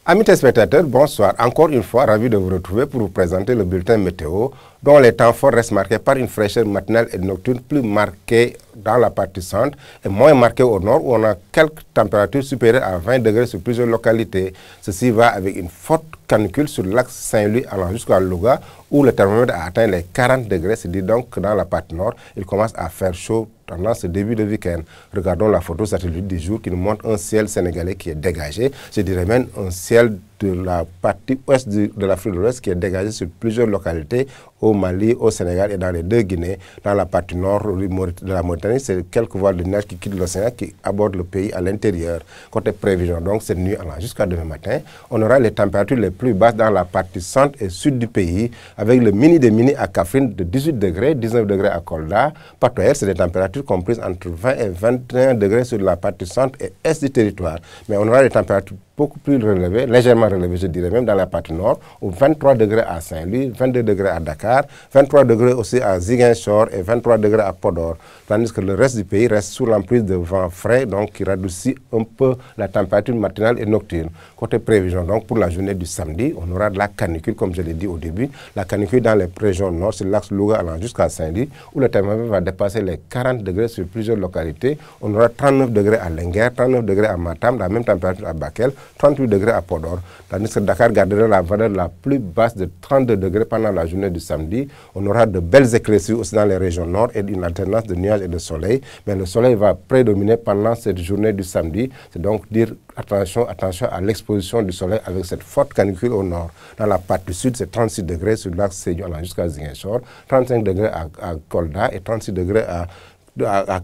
Amis téléspectateurs, bonsoir. Encore une fois, ravi de vous retrouver pour vous présenter le bulletin météo, dont les temps forts restent marqués par une fraîcheur matinale et nocturne plus marquée dans la partie centre et moins marquée au nord, où on a quelques températures supérieures à 20 degrés sur plusieurs localités. Ceci va avec une forte canicule sur l'axe Saint-Louis allant jusqu'à Louga, où le thermomètre a atteint les 40 degrés. C'est dit donc que dans la partie nord, il commence à faire chaud pendant ce début de week-end. Regardons la photo satellite du jour qui nous montre un ciel sénégalais qui est dégagé. Je dirais même un ciel de la partie ouest de l'Afrique de l'Ouest qui est dégagé sur plusieurs localités au Mali, au Sénégal et dans les deux Guinées. Dans la partie nord de la Mauritanie, c'est quelques voiles de neige qui quittent l'océan, qui abordent le pays à l'intérieur. Côté prévision, donc cette nuit allant jusqu'à demain matin, on aura les températures les plus basses dans la partie centre et sud du pays, avec le mini des mini à Kaffrine de 18 degrés, 19 degrés à Kolda. Patoyer, c'est des températures comprises entre 20 et 21 degrés sur la partie centre et est du territoire. Mais on aura des températures beaucoup plus relevées, légèrement relevées, je dirais même dans la partie nord, où 23 degrés à Saint-Louis, 22 degrés à Dakar, 23 degrés aussi à Ziguinchor et 23 degrés à Podor. Tandis que le reste du pays reste sous l'emprise de vent frais, donc qui radoucit un peu la température matinale et nocturne. Côté prévision, donc pour la journée du samedi, on aura de la canicule, comme je l'ai dit au début. La canicule dans les régions nord, c'est l'axe Louga allant jusqu'à Saint-Louis, où le thermomètre va dépasser les 40 degrés sur plusieurs localités. On aura 39 degrés à Linguère, 39 degrés à Matam, la même température à Bakel, 38 degrés à Podor, tandis que Dakar gardera la valeur la plus basse de 32 degrés pendant la journée du samedi. On aura de belles éclaircies aussi dans les régions nord et une alternance de nuages et de soleil, mais le soleil va prédominer pendant cette journée du samedi. C'est donc dire attention à l'exposition du soleil avec cette forte canicule au nord. Dans la partie sud, c'est 36 degrés sur l'axe Sédhiou allant jusqu'à Ziguinchor, 35 degrés à Kolda et 36 degrés à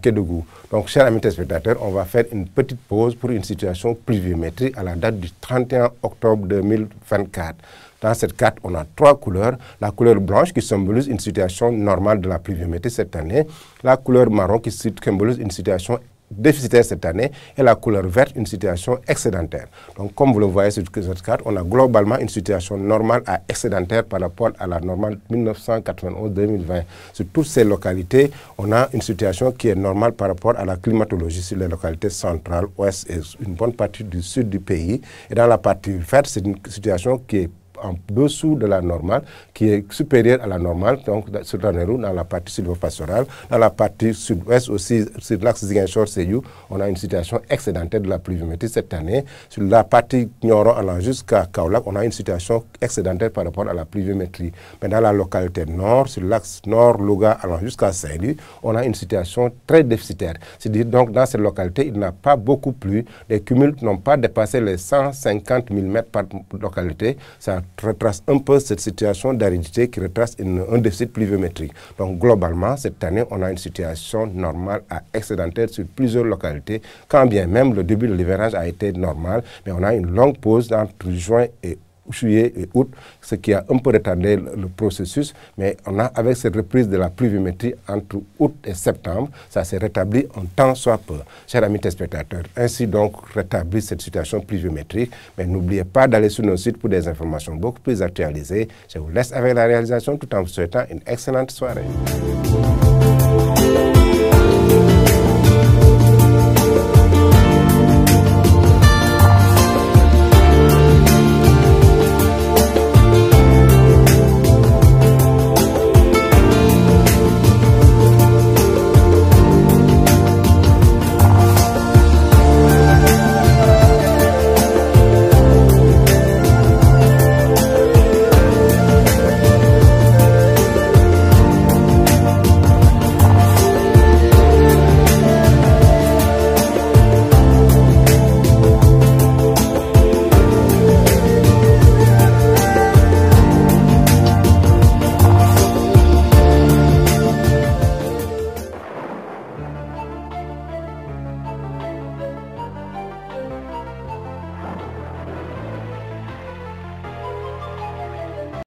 Kédougou. Donc, chers amis téléspectateurs, on va faire une petite pause pour une situation pluviométrique à la date du 31 octobre 2024. Dans cette carte, on a trois couleurs. La couleur blanche qui symbolise une situation normale de la pluviométrie cette année. La couleur marron qui symbolise une situation déficitaire cette année et la couleur verte, une situation excédentaire. Donc, comme vous le voyez sur cette carte, on a globalement une situation normale à excédentaire par rapport à la normale 1991-2020. Sur toutes ces localités, on a une situation qui est normale par rapport à la climatologie sur les localités centrales, ouest et une bonne partie du sud du pays. Et dans la partie verte, c'est une situation qui est en dessous de la normale, qui est supérieure à la normale, donc sur Ranérou, dans la partie sylvopastorale. Dans la partie sud-ouest aussi, sur l'axe Ziguinchor-Sédhiou, on a une situation excédentaire de la pluviométrie cette année. Sur la partie Nioro allant jusqu'à Kaolack, on a une situation excédentaire par rapport à la pluviométrie. Mais dans la localité nord, sur l'axe nord-Louga allant jusqu'à Saint-Louis, on a une situation très déficitaire. C'est-à-dire donc dans cette localité, il n'a pas beaucoup plu. Les cumuls n'ont pas dépassé les 150 mm par localité. Ça retrace un peu cette situation d'aridité qui retrace un déficit pluviométrique. Donc globalement, cette année, on a une situation normale à excédentaire sur plusieurs localités, quand bien même le début de l'hivernage a été normal, mais on a une longue pause entre juillet et août, ce qui a un peu retardé le processus, mais on a, avec cette reprise de la pluviométrie entre août et septembre, ça s'est rétabli en tant soit peu. Chers amis téléspectateurs, ainsi donc rétablit cette situation pluviométrique, mais n'oubliez pas d'aller sur nos sites pour des informations beaucoup plus actualisées. Je vous laisse avec la réalisation tout en vous souhaitant une excellente soirée.